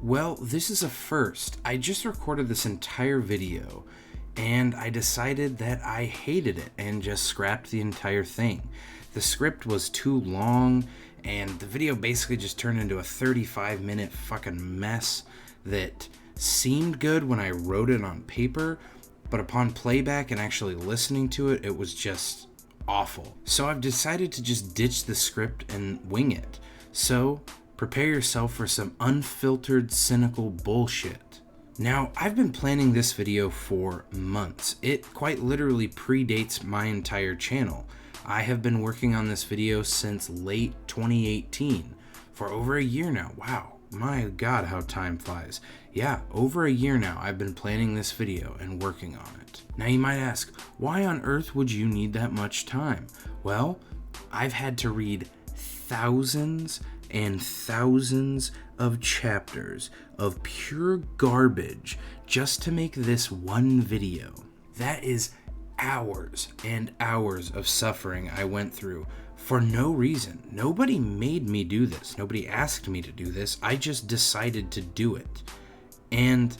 Well, this is a first. I just recorded this entire video and I decided that I hated it and just scrapped the entire thing. The script was too long and the video basically just turned into a 35-minute fucking mess that seemed good when I wrote it on paper, but upon playback and actually listening to it, it was just awful. So I've decided to just ditch the script and wing it. So prepare yourself for some unfiltered, cynical bullshit. Now, I've been planning this video for months. It quite literally predates my entire channel. I have been working on this video since late 2018, for over a year now. Wow, my god, how time flies. Yeah, over a year now I've been planning this video and working on it. Now you might ask, why on earth would you need that much time? Well, I've had to read thousands and thousands of chapters of pure garbage just to make this one video. That is hours and hours of suffering I went through for no reason. Nobody made me do this. Nobody asked me to do this. I just decided to do it. And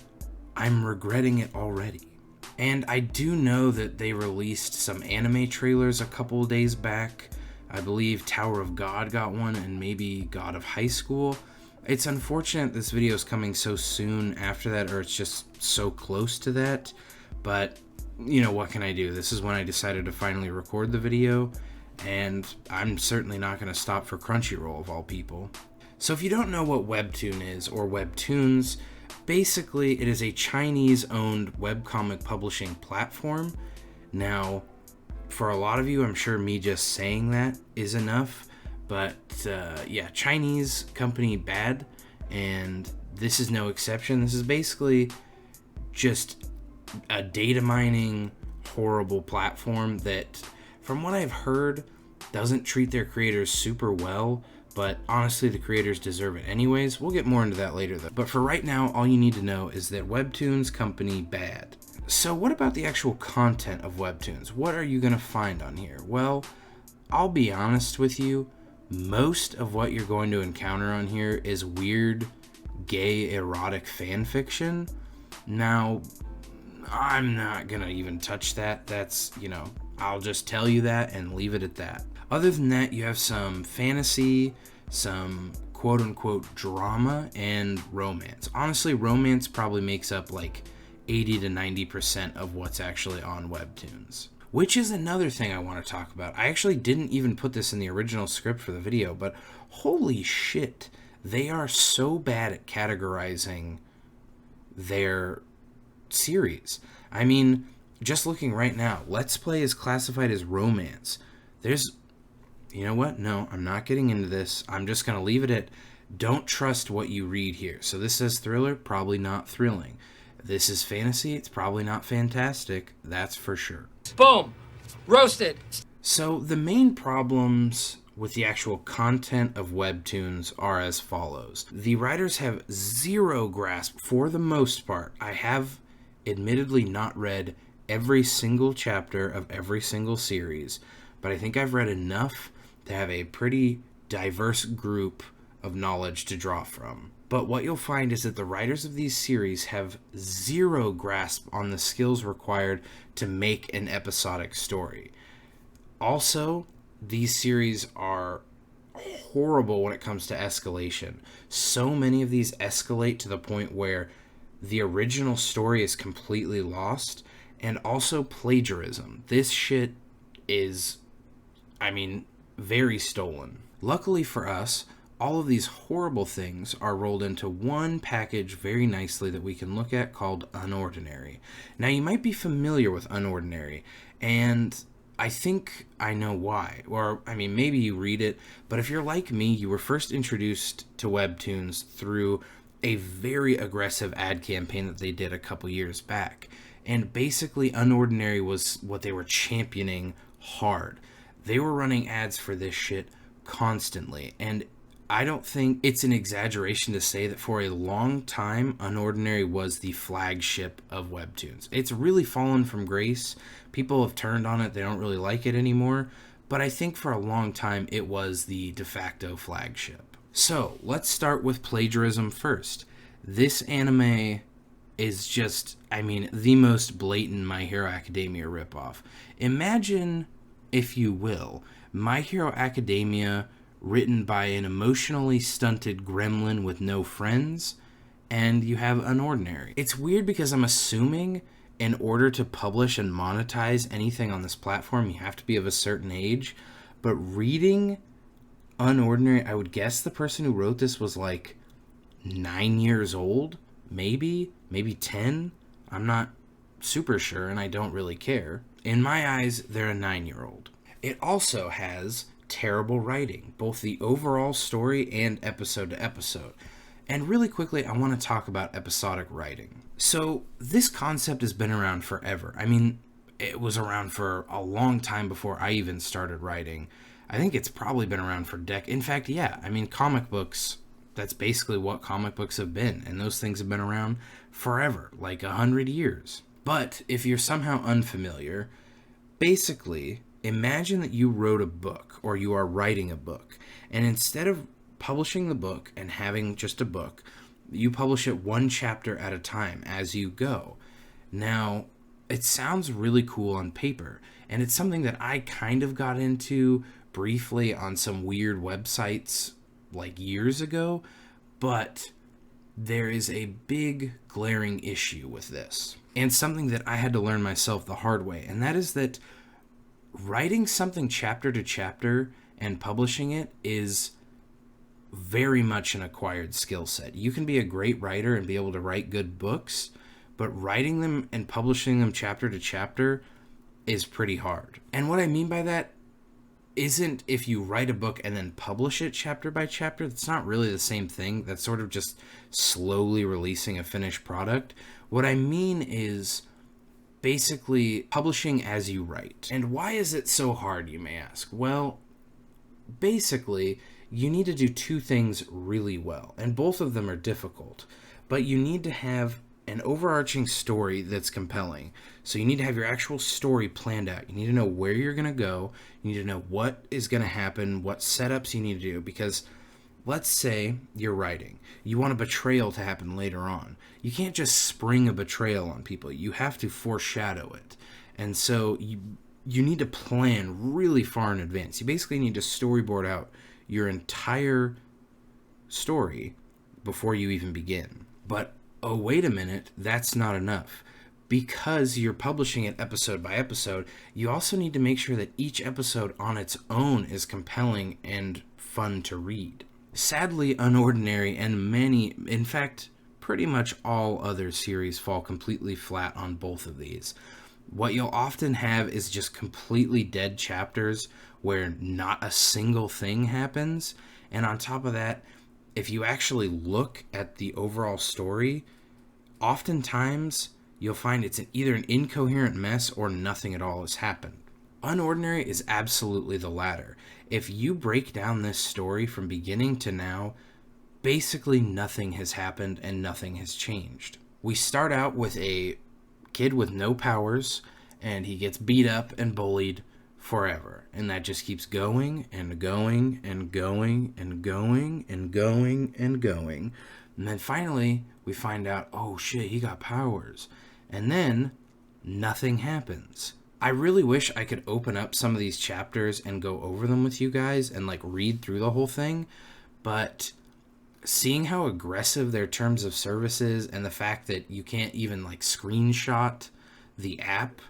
I'm regretting it already. And I do know that they released some anime trailers a couple of days back. I believe Tower of God got one, and maybe God of High School. It's unfortunate this video is coming so soon after that, or it's just so close to that. But, you know, what can I do? This is when I decided to finally record the video, and I'm certainly not going to stop for Crunchyroll, of all people. So if you don't know what WEBTOON is, or WEBTOONS, basically it is a Chinese-owned webcomic publishing platform. Now, for a lot of you, I'm sure me just saying that is enough, but yeah, Chinese company bad, and this is no exception. This is basically just a data mining, horrible platform that, from what I've heard, doesn't treat their creators super well, but honestly, the creators deserve it anyways. We'll get more into that later though. But for right now, all you need to know is that WEBTOONS company bad. So what about the actual content of WEBTOONS? What are you going to find on here? Well, I'll be honest with you, most of what you're going to encounter on here is weird, gay, erotic fan fiction. Now, I'm not going to even touch that. That's, you know, I'll just tell you that and leave it at that. Other than that, you have some fantasy, some quote-unquote drama, and romance. Honestly, romance probably makes up like 80 to 90% of what's actually on WEBTOONS. Which is another thing I want to talk about. I actually didn't even put this in the original script for the video, but holy shit, they are so bad at categorizing their series. I mean, just looking right now, Let's Play is classified as romance. There's, you know what? No, I'm not getting into this. I'm just going to leave it at don't trust what you read here. So this says thriller, probably not thrilling. This is fantasy, it's probably not fantastic, that's for sure. Boom! Roasted! So the main problems with the actual content of WEBTOONS are as follows. The writers have zero grasp, for the most part. I have admittedly not read every single chapter of every single series, but I think I've read enough to have a pretty diverse group of knowledge to draw from. But what you'll find is that the writers of these series have zero grasp on the skills required to make an episodic story. Also, these series are horrible when it comes to escalation. So many of these escalate to the point where the original story is completely lost, and also plagiarism. This shit is, I mean, very stolen. Luckily for us, all of these horrible things are rolled into one package very nicely that we can look at called Unordinary. Now, you might be familiar with Unordinary, and I think I know why. Or, I mean, maybe you read it, but if you're like me, you were first introduced to WEBTOONS through a very aggressive ad campaign that they did a couple years back. And basically, Unordinary was what they were championing hard. They were running ads for this shit constantly, and I don't think it's an exaggeration to say that for a long time, Unordinary was the flagship of WEBTOONS. It's really fallen from grace. People have turned on it. They don't really like it anymore. But I think for a long time, it was the de facto flagship. So, let's start with plagiarism first. This anime is just, I mean, the most blatant My Hero Academia ripoff. Imagine, if you will, My Hero Academia written by an emotionally stunted gremlin with no friends, and you have Unordinary. It's weird because I'm assuming in order to publish and monetize anything on this platform, you have to be of a certain age, but reading Unordinary, I would guess the person who wrote this was like 9 years old, maybe 10. I'm not super sure, and I don't really care. In my eyes, they're a 9-year-old. It also has terrible writing, both the overall story and episode to episode. And really quickly, I want to talk about episodic writing. So this concept has been around forever. I mean, it was around for a long time before I even started writing. I think it's probably been around for decades. In fact, yeah, I mean, comic books, that's basically what comic books have been. And those things have been around forever, like 100 years. But if you're somehow unfamiliar, basically, imagine that you wrote a book, or you are writing a book, and instead of publishing the book and having just a book, you publish it one chapter at a time as you go. Now, it sounds really cool on paper, and it's something that I kind of got into briefly on some weird websites like years ago, but there is a big glaring issue with this, and something that I had to learn myself the hard way, and that is that writing something chapter to chapter and publishing it is very much an acquired skill set. You can be a great writer and be able to write good books, but writing them and publishing them chapter to chapter is pretty hard. And what I mean by that isn't if you write a book and then publish it chapter by chapter. That's not really the same thing. That's sort of just slowly releasing a finished product. What I mean is basically publishing as you write. And why is it so hard, you may ask? Well, basically, you need to do two things really well, and both of them are difficult. But you need to have an overarching story that's compelling. So you need to have your actual story planned out. You need to know where you're going to go. You need to know what is going to happen, what setups you need to do. Because let's say you're writing. You want a betrayal to happen later on. You can't just spring a betrayal on people. You have to foreshadow it. And so you need to plan really far in advance. You basically need to storyboard out your entire story before you even begin. But oh, wait a minute, that's not enough. Because you're publishing it episode by episode, you also need to make sure that each episode on its own is compelling and fun to read. Sadly, Unordinary and many, in fact, pretty much all other series fall completely flat on both of these. What you'll often have is just completely dead chapters where not a single thing happens. And on top of that, if you actually look at the overall story, oftentimes you'll find it's either an incoherent mess or nothing at all has happened. Unordinary is absolutely the latter. If you break down this story from beginning to now, basically nothing has happened and nothing has changed. We start out with a kid with no powers, and he gets beat up and bullied forever. And that just keeps going and going and going and going and going and going. And then finally, we find out, oh shit, he got powers. And then nothing happens. I really wish I could open up some of these chapters and go over them with you guys and like read through the whole thing. But seeing how aggressive their terms of service is, and the fact that you can't even like screenshot the app,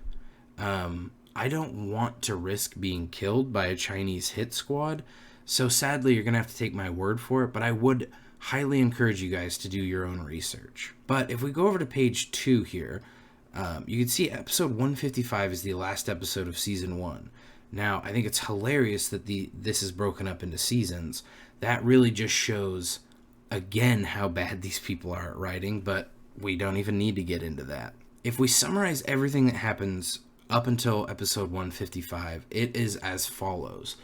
I don't want to risk being killed by a Chinese hit squad. So sadly, you're going to have to take my word for it, but I would highly encourage you guys to do your own research. But if we go over to page 2 here, you can see episode 155 is the last episode of season 1. Now, I think it's hilarious that this is broken up into seasons. That really just shows, again, how bad these people are at writing, but we don't even need to get into that. If we summarize everything that happens up until episode 155, it is as follows.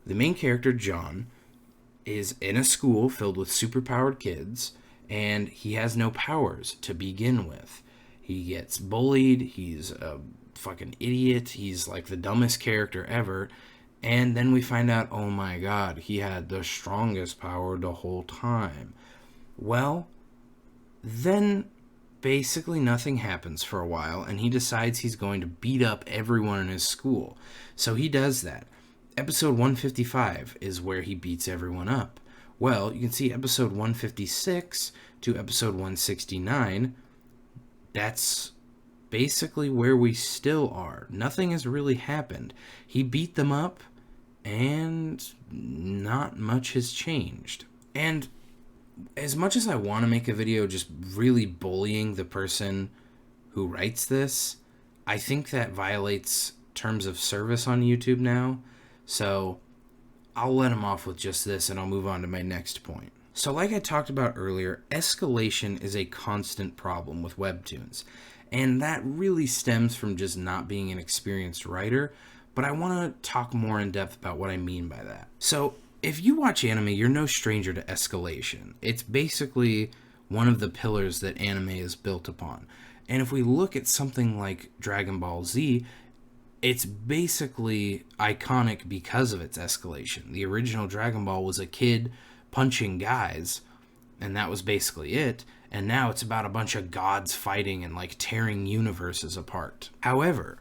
The main character, John, is in a school filled with superpowered kids, and he has no powers to begin with. He gets bullied, he's a fucking idiot, he's like the dumbest character ever, and then we find out, oh my god, he had the strongest power the whole time. Well, Then basically nothing happens for a while, and he decides he's going to beat up everyone in his school. So he does that. Episode 155 is where he beats everyone up. Well, you can see episode 156 to episode 169, that's basically where we still are. Nothing has really happened. He beat them up, and not much has changed. And as much as I want to make a video just really bullying the person who writes this, I think that violates terms of service on YouTube now. So I'll let him off with just this, and I'll move on to my next point. So like I talked about earlier, escalation is a constant problem with webtoons. And that really stems from just not being an experienced writer, but I want to talk more in depth about what I mean by that. So if you watch anime, you're no stranger to escalation. It's basically one of the pillars that anime is built upon. And if we look at something like Dragon Ball Z, it's basically iconic because of its escalation. The original Dragon Ball was a kid punching guys, and that was basically it. And now it's about a bunch of gods fighting and like tearing universes apart. However,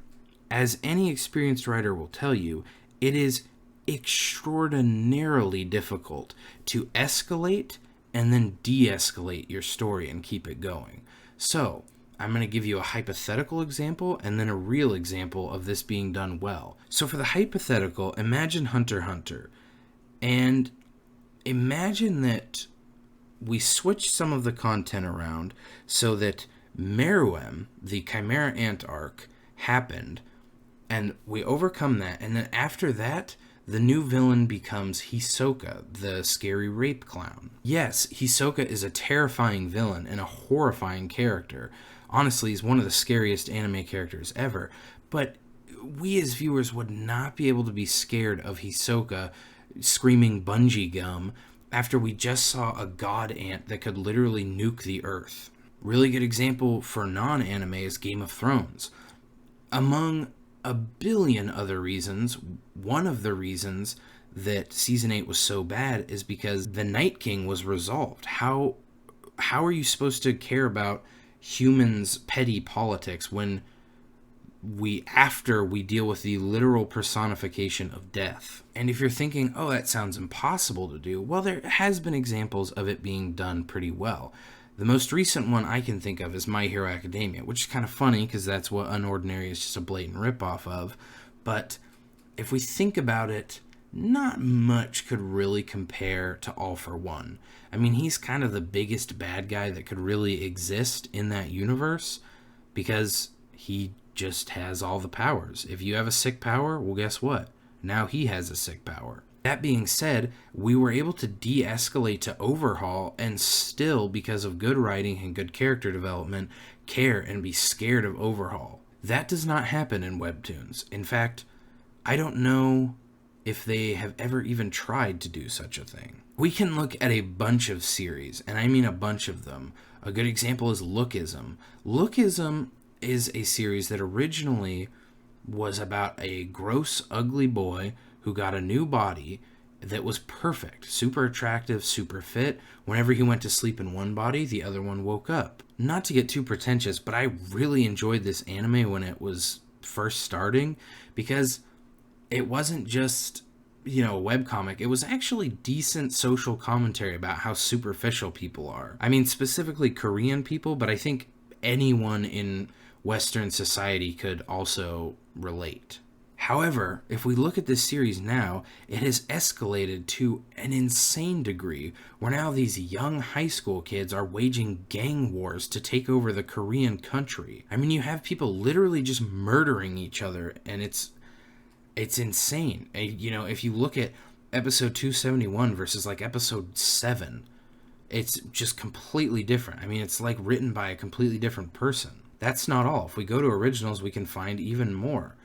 as any experienced writer will tell you, it is extraordinarily difficult to escalate and then de-escalate your story and keep it going. So I'm going to give you a hypothetical example and then a real example of this being done well. So for the hypothetical, imagine Hunter x Hunter. And imagine that we switch some of the content around so that Meruem, the Chimera Ant arc, happened, and we overcome that, and then after that, the new villain becomes Hisoka, the scary rape clown. Yes, Hisoka is a terrifying villain and a horrifying character. Honestly, he's one of the scariest anime characters ever, but we as viewers would not be able to be scared of Hisoka screaming bungee gum after we just saw a god ant that could literally nuke the earth. Really good example for non-anime is Game of Thrones. Among a billion other reasons, one of the reasons that Season 8 was so bad is because the Night King was resolved. How are you supposed to care about humans' petty politics when after we deal with the literal personification of death? And if you're thinking, oh, that sounds impossible to do, well, there has been examples of it being done pretty well. The most recent one I can think of is My Hero Academia, which is kind of funny because that's what Unordinary is just a blatant ripoff of. But if we think about it, not much could really compare to All for One. I mean, he's kind of the biggest bad guy that could really exist in that universe because he just has all the powers. If you have a sick power, well, guess what? Now he has a sick power. That being said, we were able to de-escalate to Overhaul and still, because of good writing and good character development, care and be scared of Overhaul. That does not happen in webtoons. In fact, I don't know if they have ever even tried to do such a thing. We can look at a bunch of series, and I mean a bunch of them. A good example is Lookism. Lookism is a series that originally was about a gross, ugly boy who got a new body that was perfect, super attractive, super fit. Whenever he went to sleep in one body, the other one woke up. Not to get too pretentious, but I really enjoyed this anime when it was first starting because it wasn't just, a webcomic. It was actually decent social commentary about how superficial people are. I mean, specifically Korean people, but I think anyone in Western society could also relate. However, if we look at this series now, it has escalated to an insane degree where now these young high school kids are waging gang wars to take over the Korean country. I mean, you have people literally just murdering each other, and it's insane. If you look at episode 271 versus like episode 7, it's just completely different. I mean, it's like written by a completely different person. That's not all. If we go to originals, we can find even more.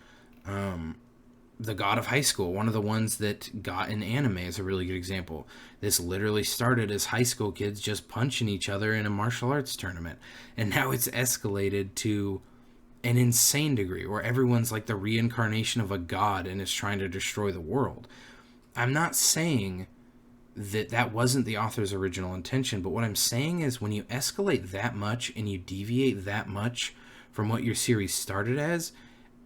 The God of High School, one of the ones that got an anime, is a really good example. This literally started as high school kids just punching each other in a martial arts tournament. And now it's escalated to an insane degree where everyone's like the reincarnation of a god and is trying to destroy the world. I'm not saying that wasn't the author's original intention. But what I'm saying is, when you escalate that much and you deviate that much from what your series started as,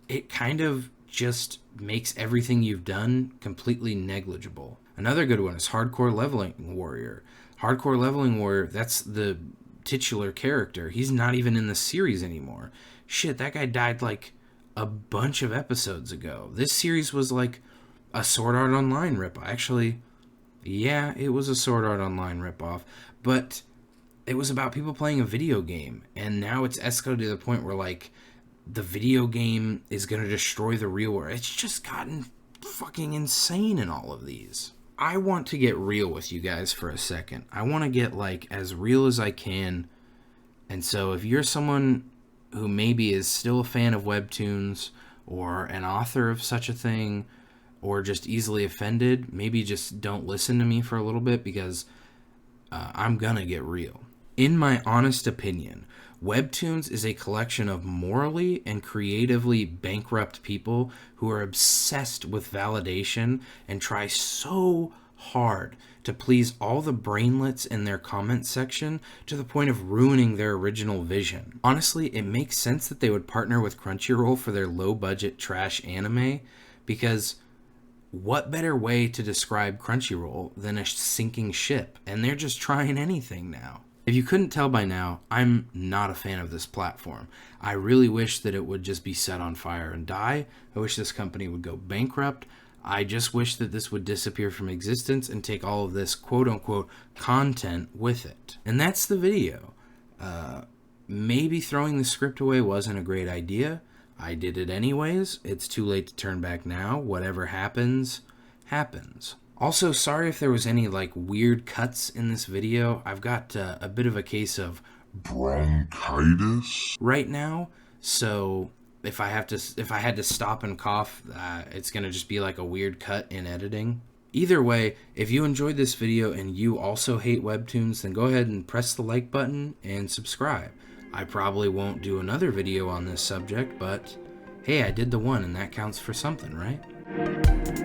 it kind of just makes everything you've done completely negligible. Another good one is Hardcore Leveling Warrior. Hardcore Leveling Warrior, that's the titular character. He's not even in the series anymore. Shit, that guy died like a bunch of episodes ago. This series was like a Sword Art Online ripoff. Actually, yeah, it was a Sword Art Online ripoff, but it was about people playing a video game, and now it's escalated to the point where, like, the video game is going to destroy the real world. It's just gotten fucking insane in all of these. I want to get real with you guys for a second. I want to get, like, as real as I can. And so if you're someone who maybe is still a fan of Webtoons, or an author of such a thing, or just easily offended, maybe just don't listen to me for a little bit, because I'm gonna get real. In my honest opinion, Webtoons is a collection of morally and creatively bankrupt people who are obsessed with validation and try so hard to please all the brainlets in their comment section to the point of ruining their original vision. Honestly, it makes sense that they would partner with Crunchyroll for their low-budget trash anime, because what better way to describe Crunchyroll than a sinking ship? And they're just trying anything now. If you couldn't tell by now, I'm not a fan of this platform. I really wish that it would just be set on fire and die. I wish this company would go bankrupt. I just wish that this would disappear from existence and take all of this quote-unquote content with it. And that's the video. Maybe throwing the script away wasn't a great idea. I did it anyways. It's too late to turn back now. Whatever happens, happens. Also, sorry if there was any like weird cuts in this video. I've got a bit of a case of bronchitis right now, so if I had to stop and cough, it's gonna just be like a weird cut in editing. Either way, if you enjoyed this video and you also hate Webtoons, then go ahead and press the like button and subscribe. I probably won't do another video on this subject, but hey, I did the one and that counts for something, right?